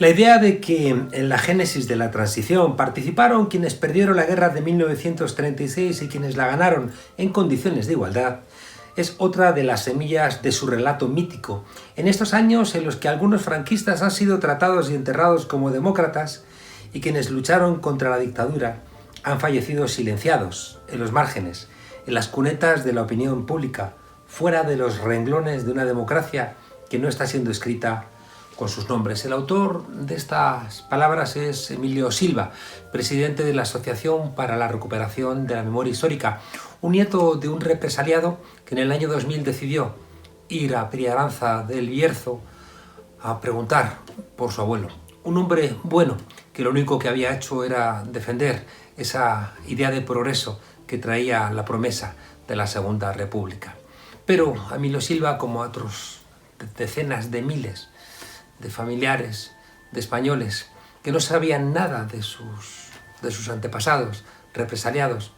La idea de que en la génesis de la transición participaron quienes perdieron la guerra de 1936 y quienes la ganaron en condiciones de igualdad es otra de las semillas de su relato mítico. En estos años en los que algunos franquistas han sido tratados y enterrados como demócratas y quienes lucharon contra la dictadura han fallecido silenciados, en los márgenes, en las cunetas de la opinión pública, fuera de los renglones de una democracia que no está siendo escrita con sus nombres. El autor de estas palabras es Emilio Silva, presidente de la Asociación para la Recuperación de la Memoria Histórica, un nieto de un represaliado que en el año 2000 decidió ir a Priaranza del Bierzo a preguntar por su abuelo. Un hombre bueno que lo único que había hecho era defender esa idea de progreso que traía la promesa de la Segunda República. Pero a Emilio Silva, como a otros decenas de miles de familiares, de españoles, que no sabían nada de sus antepasados represaliados,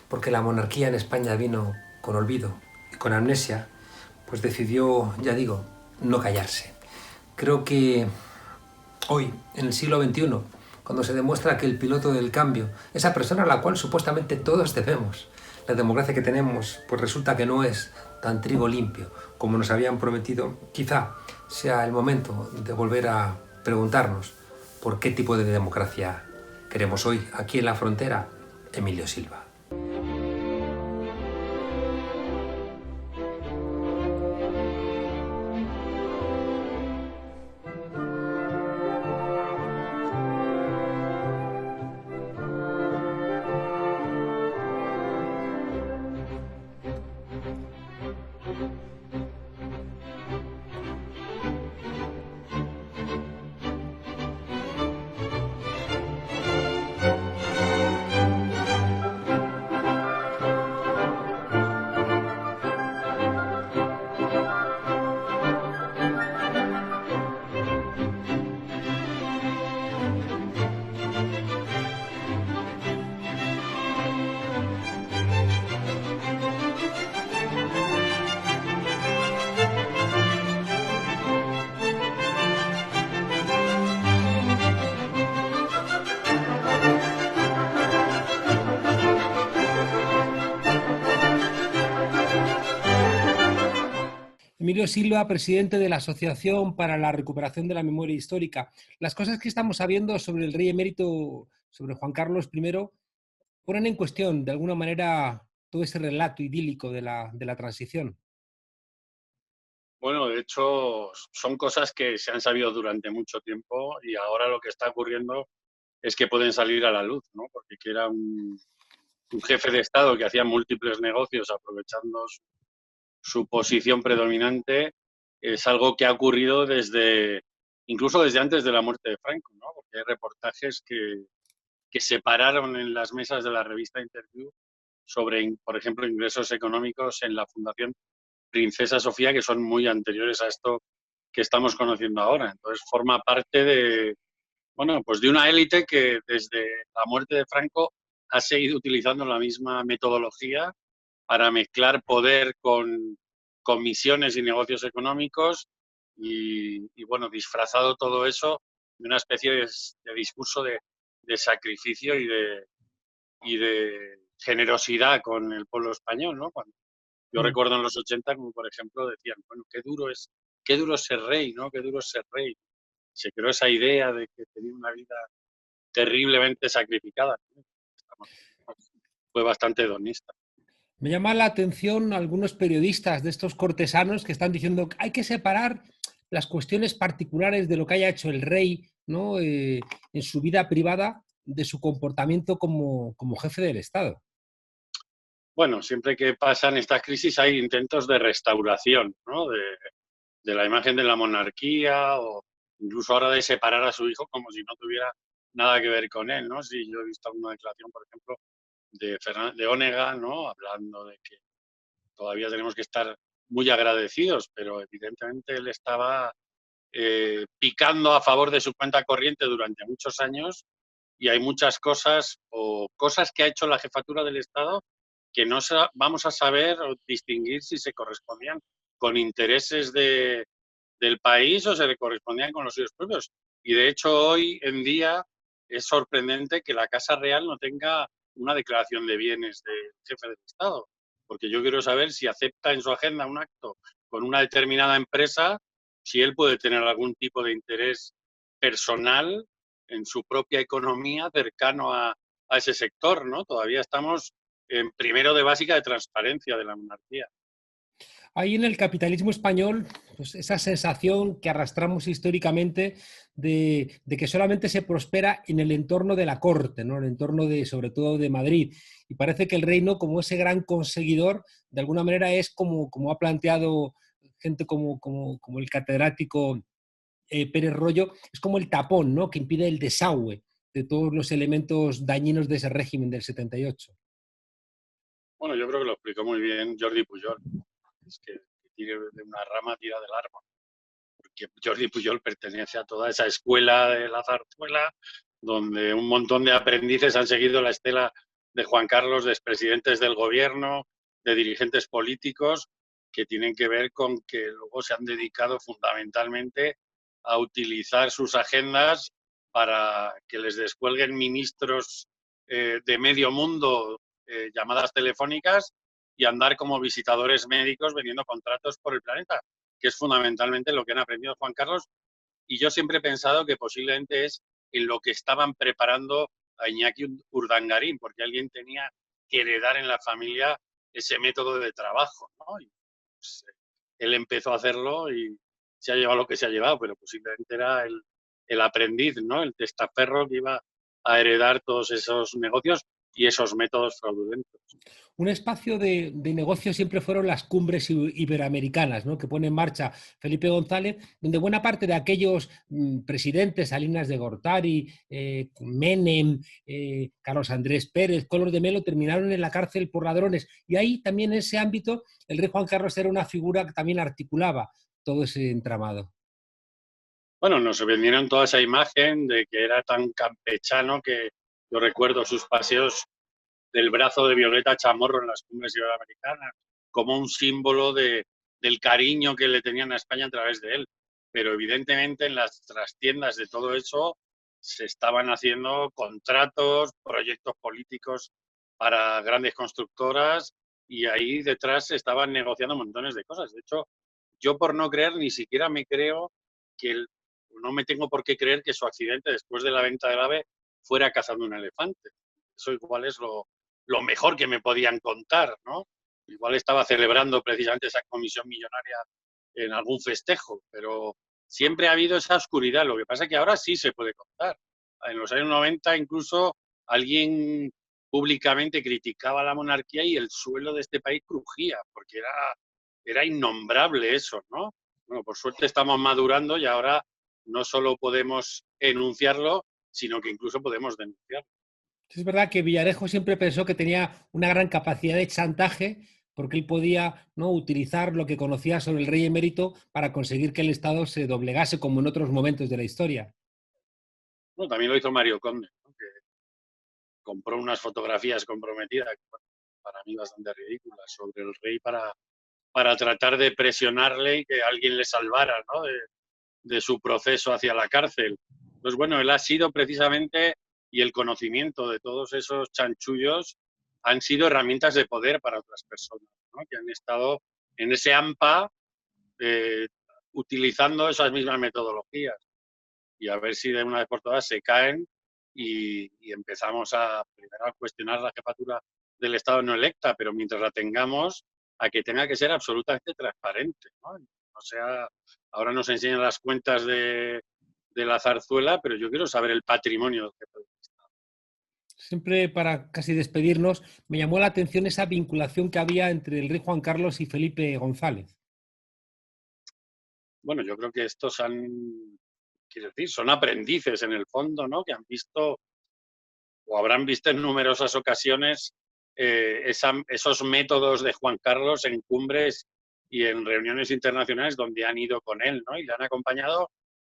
porque la monarquía en España vino con olvido y con amnesia, pues decidió, ya digo, no callarse. Creo que hoy, en el siglo XXI, cuando se demuestra que el piloto del cambio, esa persona a la cual supuestamente todos debemos, la democracia que tenemos, pues resulta que no es tan trigo limpio como nos habían prometido, quizá sea el momento de volver a preguntarnos por qué tipo de democracia queremos hoy, aquí en la frontera. Emilio Silva. Emilio Silva, presidente de la Asociación para la Recuperación de la Memoria Histórica. Las cosas que estamos sabiendo sobre el rey emérito, sobre Juan Carlos I, ponen en cuestión, de alguna manera, todo ese relato idílico de la transición. Bueno, de hecho, son cosas que se han sabido durante mucho tiempo y ahora lo que está ocurriendo es que pueden salir a la luz, ¿no? Porque que era un jefe de Estado que hacía múltiples negocios aprovechando su posición predominante, es algo que ha ocurrido incluso desde antes de la muerte de Franco, ¿no? Porque hay reportajes que se pararon en las mesas de la revista Interview sobre, por ejemplo, ingresos económicos en la Fundación Princesa Sofía, que son muy anteriores a esto que estamos conociendo ahora. Entonces forma parte bueno, pues de una élite que desde la muerte de Franco ha seguido utilizando la misma metodología para mezclar poder con misiones y negocios económicos y, bueno, disfrazado todo eso de una especie de discurso de sacrificio y de generosidad con el pueblo español, ¿no? Yo Mm. recuerdo en los 80, como por ejemplo decían, bueno, qué duro es ser rey, ¿no? Qué duro es ser rey. Se creó esa idea de que tenía una vida terriblemente sacrificada. Fue bastante hedonista. Me llama la atención algunos periodistas de estos cortesanos que están diciendo que hay que separar las cuestiones particulares de lo que haya hecho el rey, ¿no? En su vida privada de su comportamiento como jefe del Estado. Bueno, siempre que pasan estas crisis hay intentos de restauración, ¿no? De la imagen de la monarquía o incluso ahora de separar a su hijo como si no tuviera nada que ver con él, ¿no? Si yo he visto alguna declaración, por ejemplo, de Onega, ¿no? Hablando de que todavía tenemos que estar muy agradecidos, pero evidentemente él estaba picando a favor de su cuenta corriente durante muchos años y hay muchas cosas o cosas que ha hecho la jefatura del Estado que no vamos a saber o distinguir si se correspondían con intereses del país o se le correspondían con los suyos propios. Y de hecho hoy en día es sorprendente que la Casa Real no tenga una declaración de bienes del jefe del Estado, porque yo quiero saber si acepta en su agenda un acto con una determinada empresa, si él puede tener algún tipo de interés personal en su propia economía cercano a ese sector, ¿no? Todavía estamos en primero de básica de transparencia de la monarquía. Hay en el capitalismo español pues, esa sensación que arrastramos históricamente de que solamente se prospera en el entorno de la corte, ¿no? En el entorno de, sobre todo de Madrid. Y parece que el reino, como ese gran conseguidor, de alguna manera es como ha planteado gente como el catedrático Pérez Royo, es como el tapón, ¿no? Que impide el desagüe de todos los elementos dañinos de ese régimen del 78. Bueno, yo creo que lo explicó muy bien Jordi Pujol. Es que tire de una rama, tira del árbol. Porque Jordi Pujol pertenece a toda esa escuela de la zarzuela, donde un montón de aprendices han seguido la estela de Juan Carlos, de expresidentes del gobierno, de dirigentes políticos, que tienen que ver con que luego se han dedicado fundamentalmente a utilizar sus agendas para que les descuelguen ministros de medio mundo llamadas telefónicas y andar como visitadores médicos vendiendo contratos por el planeta, que es fundamentalmente lo que han aprendido Juan Carlos. Y yo siempre he pensado que posiblemente es en lo que estaban preparando a Iñaki Urdangarín, porque alguien tenía que heredar en la familia ese método de trabajo, ¿no? Y, pues, él empezó a hacerlo y se ha llevado lo que se ha llevado, pero posiblemente era el aprendiz, ¿no? El testaferro que iba a heredar todos esos negocios y esos métodos fraudulentos. Un espacio de negocio siempre fueron las cumbres iberoamericanas, ¿no? Que pone en marcha Felipe González, donde buena parte de aquellos presidentes, Salinas de Gortari, Menem, Carlos Andrés Pérez, Collor de Mello, terminaron en la cárcel por ladrones. Y ahí también en ese ámbito el rey Juan Carlos era una figura que también articulaba todo ese entramado. Bueno, nos vendieron toda esa imagen de que era tan campechano que yo recuerdo sus paseos del brazo de Violeta Chamorro en las cumbres iberoamericanas, como un símbolo del cariño que le tenían a España a través de él. Pero evidentemente en las trastiendas de todo eso se estaban haciendo contratos, proyectos políticos para grandes constructoras y ahí detrás se estaban negociando montones de cosas. De hecho, yo por no creer, ni siquiera me creo que no me tengo por qué creer que su accidente después de la venta del AVE fuera cazando un elefante. Eso igual es lo mejor que me podían contar, ¿no? Igual estaba celebrando precisamente esa comisión millonaria en algún festejo, pero siempre ha habido esa oscuridad. Lo que pasa es que ahora sí se puede contar. En los años 90 incluso alguien públicamente criticaba la monarquía y el suelo de este país crujía, porque era innombrable eso, ¿no? Bueno, por suerte estamos madurando y ahora no solo podemos enunciarlo, sino que incluso podemos denunciarlo. Es verdad que Villarejo siempre pensó que tenía una gran capacidad de chantaje porque él podía, ¿no?, utilizar lo que conocía sobre el rey emérito para conseguir que el Estado se doblegase como en otros momentos de la historia. Bueno, también lo hizo Mario Conde, ¿no? Que compró unas fotografías comprometidas, bueno, para mí bastante ridículas, sobre el rey para tratar de presionarle y que alguien le salvara, ¿no?, de su proceso hacia la cárcel. Pues bueno, él ha sido precisamente, y el conocimiento de todos esos chanchullos han sido herramientas de poder para otras personas, ¿no?, que han estado en ese AMPA eh, utilizando esas mismas metodologías. Y a ver si de una vez por todas se caen y empezamos primero a cuestionar la jefatura del Estado no electa, pero mientras la tengamos, a que tenga que ser absolutamente transparente, ¿no? O sea, ahora nos enseñan las cuentas de la zarzuela, pero yo quiero saber el patrimonio del jefe del Estado. Siempre para casi despedirnos, me llamó la atención esa vinculación que había entre el rey Juan Carlos y Felipe González. Bueno, yo creo que estos quiero decir, son aprendices en el fondo, ¿no? Que han visto o habrán visto en numerosas ocasiones esos métodos de Juan Carlos en cumbres y en reuniones internacionales donde han ido con él, ¿no? Y le han acompañado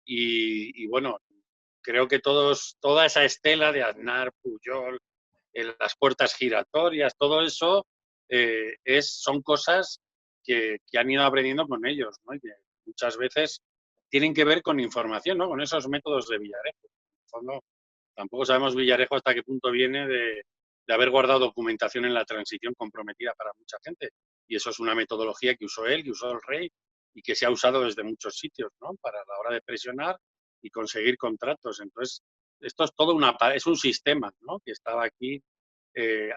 y bueno, creo que toda esa estela de Aznar, Pujol, las puertas giratorias, todo eso son cosas que han ido aprendiendo con ellos, ¿no? Y que muchas veces tienen que ver con información, ¿no? Con esos métodos de Villarejo. En el fondo, tampoco sabemos Villarejo hasta qué punto viene de haber guardado documentación en la transición comprometida para mucha gente. Y eso es una metodología que usó él, que usó el rey y que se ha usado desde muchos sitios, ¿no? Para la hora de presionar y conseguir contratos. Entonces, esto es todo es un sistema, ¿no? Que estaba aquí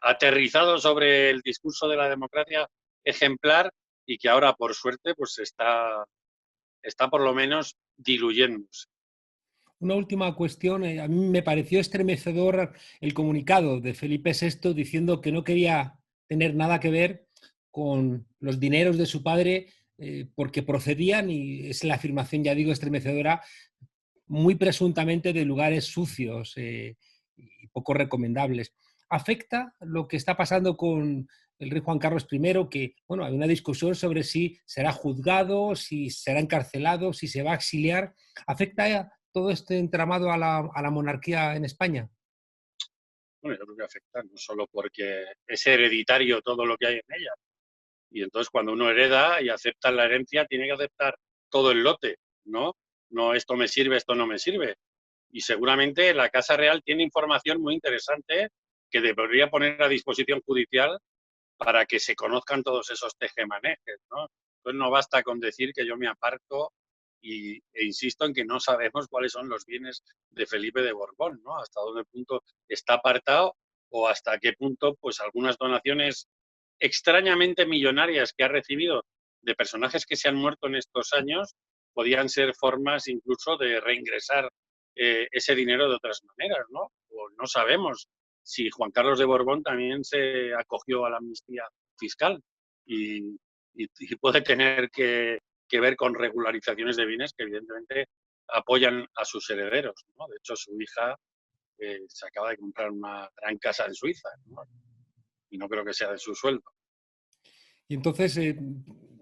aterrizado sobre el discurso de la democracia ejemplar y que ahora, por suerte, pues está por lo menos diluyéndose. Una última cuestión. A mí me pareció estremecedor el comunicado de Felipe VI diciendo que no quería tener nada que ver con los dineros de su padre porque procedían, y es la afirmación, ya digo, estremecedora, muy presuntamente de lugares sucios y poco recomendables. ¿Afecta lo que está pasando con el rey Juan Carlos I? Que, bueno, hay una discusión sobre si será juzgado, si será encarcelado, si se va a exiliar. ¿Afecta todo este entramado a la monarquía en España? Bueno, yo creo que afecta no solo porque es hereditario todo lo que hay en ella. Y entonces cuando uno hereda y acepta la herencia, tiene que aceptar todo el lote, ¿no? No, esto me sirve, esto no me sirve. Y seguramente la Casa Real tiene información muy interesante que debería poner a disposición judicial para que se conozcan todos esos tejemanejes, ¿no? Entonces no basta con decir que yo me aparto e insisto en que no sabemos cuáles son los bienes de Felipe de Borbón, ¿no? Hasta dónde punto está apartado o hasta qué punto, pues algunas donaciones extrañamente millonarias que ha recibido de personajes que se han muerto en estos años podían ser formas incluso de reingresar ese dinero de otras maneras, ¿no? O no sabemos si Juan Carlos de Borbón también se acogió a la amnistía fiscal y puede tener que ver con regularizaciones de bienes que evidentemente apoyan a sus herederos, ¿no? De hecho, su hija se acaba de comprar una gran casa en Suiza, ¿no? Y no creo que sea de su sueldo. Y entonces,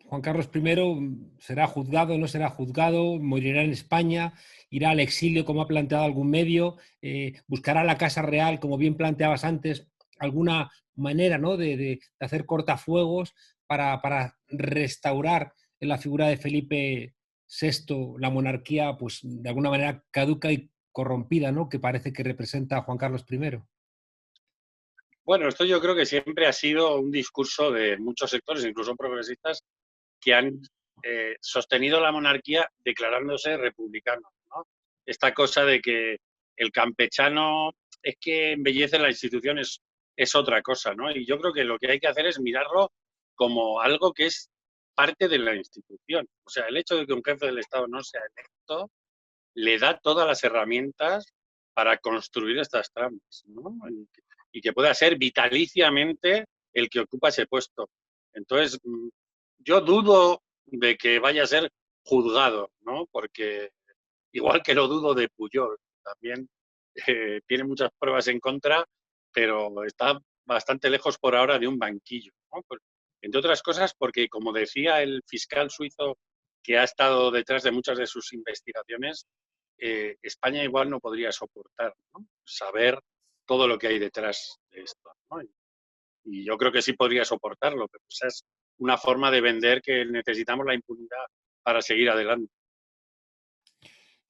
Juan Carlos I será juzgado, no será juzgado, morirá en España, irá al exilio, como ha planteado algún medio, buscará la Casa Real, como bien planteabas antes, alguna manera, ¿no?, de hacer cortafuegos para restaurar en la figura de Felipe VI la monarquía, pues de alguna manera caduca y corrompida, ¿no?, que parece que representa a Juan Carlos I. Bueno, esto yo creo que siempre ha sido un discurso de muchos sectores, incluso progresistas, que han sostenido la monarquía declarándose republicanos, ¿no? Esta cosa de que el campechano es que embellece la institución es otra cosa, ¿no? Y yo creo que lo que hay que hacer es mirarlo como algo que es parte de la institución. O sea, el hecho de que un jefe del Estado no sea electo le da todas las herramientas para construir estas tramas, ¿no? Y que pueda ser vitaliciamente el que ocupa ese puesto. Entonces, yo dudo de que vaya a ser juzgado, ¿no? Porque igual que lo dudo de Pujol, también tiene muchas pruebas en contra, pero está bastante lejos por ahora de un banquillo, ¿no? Entre otras cosas porque, como decía el fiscal suizo que ha estado detrás de muchas de sus investigaciones, España igual no podría soportar, ¿no?, saber todo lo que hay detrás de esto, ¿no? Y yo creo que sí podría soportarlo, pero pues es una forma de vender que necesitamos la impunidad para seguir adelante.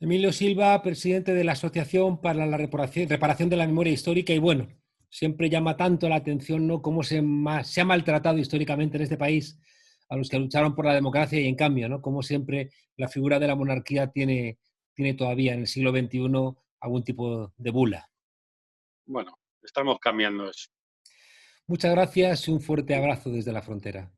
Emilio Silva, presidente de la Asociación para la Reparación de la Memoria Histórica, y bueno, siempre llama tanto la atención, ¿no?, cómo se ha maltratado históricamente en este país a los que lucharon por la democracia, y en cambio, ¿no?, como siempre la figura de la monarquía tiene todavía en el siglo XXI algún tipo de bula. Bueno, estamos cambiando eso. Muchas gracias y un fuerte abrazo desde la frontera.